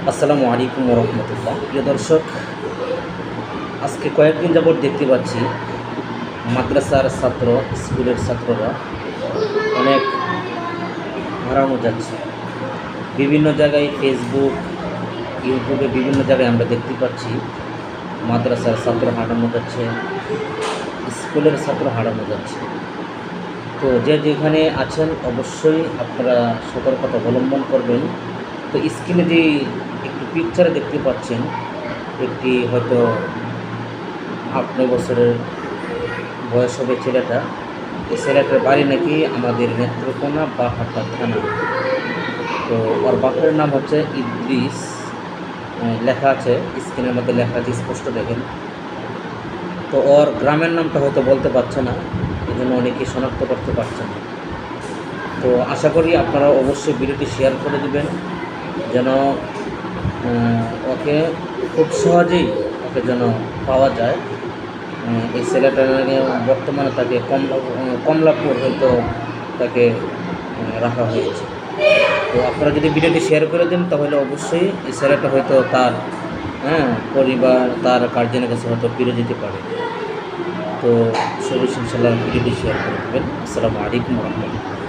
আসসালামু আলাইকুম রহমতুল্লাহ। প্রিয় দর্শক, আজকে কয়েকদিন যাবৎ দেখতে পাচ্ছি মাদ্রাসার ছাত্র, স্কুলের ছাত্ররা অনেক হারানো যাচ্ছে। বিভিন্ন জায়গায় ফেসবুক, ইউটিউবে বিভিন্ন জায়গায় আমরা দেখতে পাচ্ছি মাদ্রাসার ছাত্র হারানো যাচ্ছে, স্কুলের ছাত্র হারানো যাচ্ছে। তো যে যেখানে আছেন অবশ্যই আপনারা সতর্কতা অবলম্বন করবেন। তো স্ক্রিনে যে একটি পিকচারে দেখতে পাচ্ছেন, একটি হয়তো 8-9 বছরের বয়স হবে ছেলেটা। এই ছেলেটার বাড়ি নাকি আমাদের নেত্রকোনা বাহাটা থানা। তো ওর বাপের নাম হচ্ছে ইদ্রিস, লেখা আছে স্ক্রিনের মধ্যে, লেখা আছে স্পষ্ট দেখেন। তো ওর গ্রামের নামটা হয়তো বলতে পারছে না, এই জন্য অনেকেই শনাক্ত করতে পারছে না। তো আশা করি আপনারা অবশ্যই ভিডিওটি শেয়ার করে দেবেন, যেন ওকে খুব সহজেই যেন পাওয়া যায়। এই ছেলেটাকে বর্তমানে তাকে কমলাপুর হয়তো তাকে রাখা হয়েছে। তো আপনারা যদি ভিডিওটি শেয়ার করে দেন তাহলে অবশ্যই এই ছেলেটা হয়তো তার পরিবার, তার গার্জেনের কাছে হয়তো ফিরে যেতে পারে। তো সবাই ইনশাআল্লাহ ভিডিওটি শেয়ার করে দেবেন। আসসালামু আলাইকুম রহমতুল্লাহ।